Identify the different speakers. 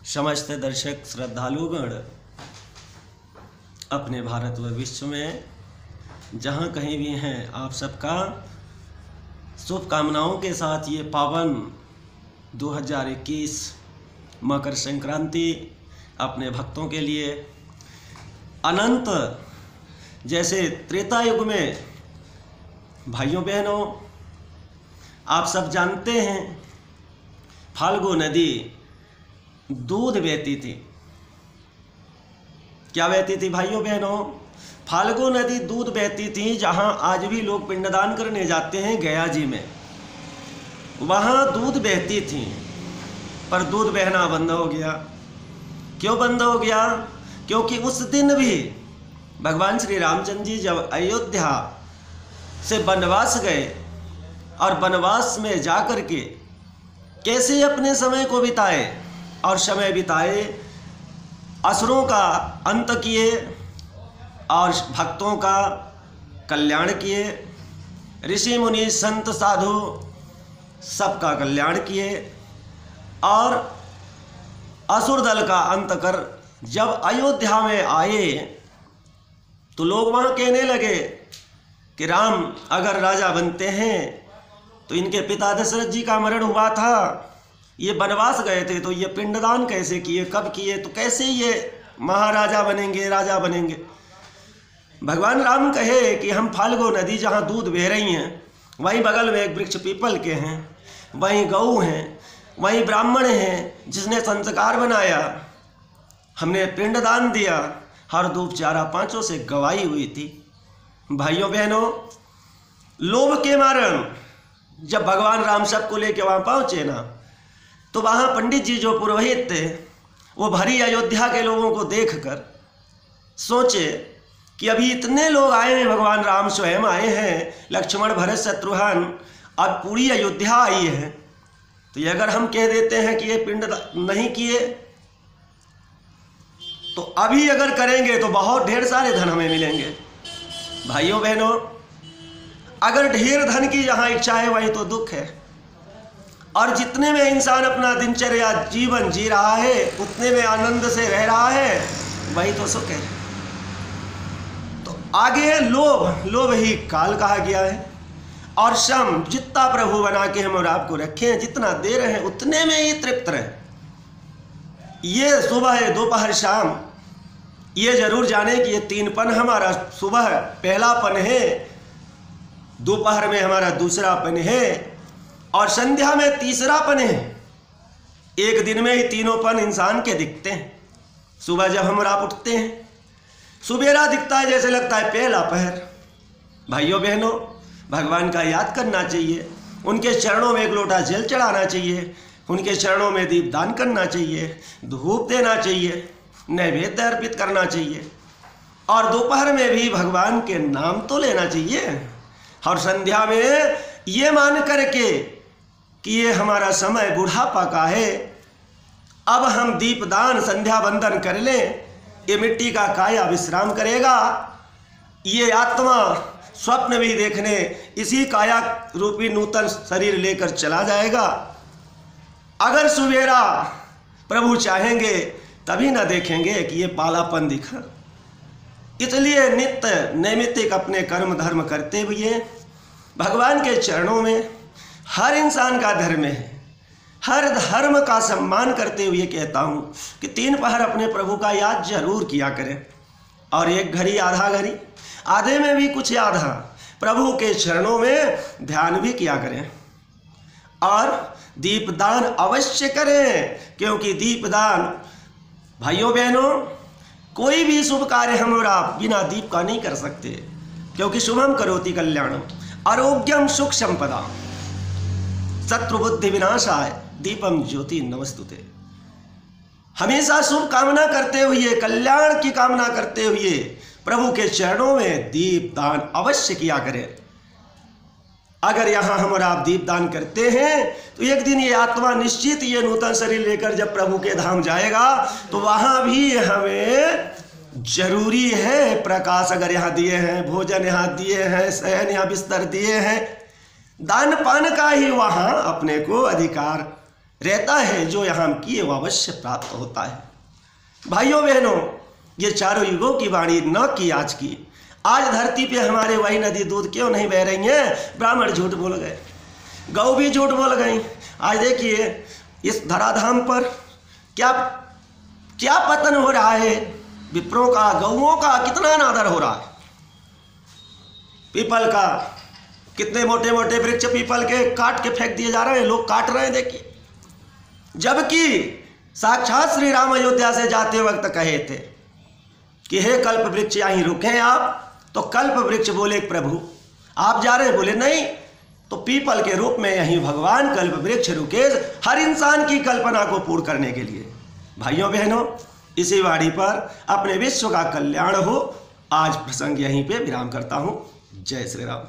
Speaker 1: समस्त दर्शक श्रद्धालुगण अपने भारत व विश्व में जहाँ कहीं भी हैं, आप सबका शुभकामनाओं के साथ ये पावन 2021 मकर संक्रांति अपने भक्तों के लिए अनंत, जैसे त्रेता युग में भाइयों बहनों आप सब जानते हैं फाल्गु नदी दूध बहती थी। क्या बहती थी भाइयों बहनों? फाल्गु नदी दूध बहती थी। जहां आज भी लोग पिंडदान करने जाते हैं गया जी में, वहां दूध बहती थी, पर दूध बहना बंद हो गया। क्यों बंद हो गया? क्योंकि उस दिन भी भगवान श्री रामचंद्र जी जब अयोध्या से वनवास गए और वनवास में जाकर के कैसे अपने समय को बिताए और समय बिताए, असुरों का अंत किए और भक्तों का कल्याण किए, ऋषि मुनि संत साधु सबका कल्याण किए और असुर दल का अंत कर जब अयोध्या में आए तो लोग वहाँ कहने लगे कि राम अगर राजा बनते हैं तो इनके पिता दशरथ जी का मरण हुआ था, ये वनवास गए थे, तो ये पिंडदान कैसे किए, कब किए, तो कैसे ये महाराजा बनेंगे, राजा बनेंगे। भगवान राम कहे कि हम फाल्गु नदी जहाँ दूध बह रही हैं, वहीं बगल में एक वृक्ष पीपल के हैं, वहीं गऊ हैं, वहीं ब्राह्मण हैं जिसने संस्कार बनाया, हमने पिंडदान दिया, हर धूप चारा पांचों से गवाही हुई थी। भाइयों बहनों, लोभ के मारण जब भगवान राम सबको लेके वहाँ पहुँचे ना, तो वहाँ पंडित जी जो पुरोहित थे वो भरी अयोध्या के लोगों को देखकर सोचे कि अभी इतने लोग आए हैं, भगवान राम स्वयं आए हैं, लक्ष्मण भरत शत्रुघ्न, अब पूरी अयोध्या आई है, तो ये अगर हम कह देते हैं कि ये पिंड नहीं किए तो अभी अगर करेंगे तो बहुत ढेर सारे धन हमें मिलेंगे। भाइयों बहनों, अगर ढेर धन की जहाँ इच्छा है वहीं तो दुख है, और जितने में इंसान अपना दिनचर्या जीवन जी रहा है उतने में आनंद से रह रहा है वही तो सुख है। तो आगे लोभ ही काल कहा गया है, और श्रम जितना प्रभु बना के हम और आपको रखे हैं, जितना दे रहे हैं उतने में ही तृप्त रहे। ये सुबह है, दोपहर, शाम, ये जरूर जाने कि ये तीन पन हमारा सुबह पहला पन है, दोपहर में हमारा दूसरा पन है और संध्या में तीसरा पन है। एक दिन में ही तीनों पन इंसान के दिखते हैं। सुबह जब हम आप उठते हैं, सुबेरा दिखता है, जैसे लगता है पहला पहर। भाइयों बहनों, भगवान का याद करना चाहिए, उनके चरणों में एक लोटा जल चढ़ाना चाहिए, उनके चरणों में दीपदान करना चाहिए, धूप देना चाहिए, नैवेद्य अर्पित करना चाहिए, और दोपहर में भी भगवान के नाम तो लेना चाहिए, और संध्या में ये मान करके कि ये हमारा समय बुढ़ापा का है, अब हम दीपदान संध्या बंदन कर लें, ये मिट्टी का काया विश्राम करेगा, ये आत्मा स्वप्न भी देखने इसी काया रूपी नूतन शरीर लेकर चला जाएगा। अगर सुबेरा प्रभु चाहेंगे तभी ना देखेंगे कि ये पालापन दिखा। इसलिए नित्य नैमित्तिक अपने कर्म धर्म करते हुए भगवान के चरणों में हर इंसान का धर्म है, हर धर्म का सम्मान करते हुए कहता हूँ कि तीन पहर अपने प्रभु का याद जरूर किया करें, और एक घड़ी आधा घड़ी, आधे में भी कुछ आधा प्रभु के चरणों में ध्यान भी किया करें, और दीपदान अवश्य करें, क्योंकि दीपदान भाइयों बहनों कोई भी शुभ कार्य हम और आप बिना दीप का नहीं कर सकते, क्योंकि शुभम करोति कल्याणम आरोग्यम सुख संपदा शत्रु बुद्धि विनाशाय दीपम ज्योति नमस्तुते। हमेशा शुभ कामना करते हुए, कल्याण की कामना करते हुए प्रभु के चरणों में दीपदान अवश्य किया करें। अगर यहाँ हम और आप दीपदान करते हैं तो एक दिन ये आत्मा निश्चित ये नूतन शरीर लेकर जब प्रभु के धाम जाएगा तो वहाँ भी हमें जरूरी है प्रकाश अगर यहाँ दिए हैं, भोजन यहाँ दिए हैं, शयन यहाँ बिस्तर दिए हैं, दान पान का ही वहाँ अपने को अधिकार रहता है, जो यहाँ हम किए वो अवश्य प्राप्त होता है। भाइयों बहनों, ये चारों युगों की वाणी न की आज की, आज धरती पे हमारे वही नदी दूध क्यों नहीं बह रही हैं? ब्राह्मण झूठ बोल गए, गौ भी झूठ बोल गई। आज देखिए इस धराधाम पर क्या क्या पतन हो रहा है, विप्रों का, गौओं का कितना अनादर हो रहा है। पीपल का, कितने मोटे मोटे वृक्ष पीपल के काट के फेंक दिए जा रहे हैं, लोग काट रहे हैं देखिए। जबकि साक्षात श्री राम अयोध्या से जाते वक्त कहे थे कि हे कल्प वृक्ष यहीं रुके आप, तो कल्प वृक्ष बोले प्रभु आप जा रहे, बोले नहीं, तो पीपल के रूप में यहीं भगवान कल्प वृक्ष रुके हर इंसान की कल्पना को पूर्ण करने के लिए। भाइयों बहनों, इसी वाणी पर अपने विश्व का कल्याण हो। आज प्रसंग यहीं पे विराम करता हूँ। जय श्री राम।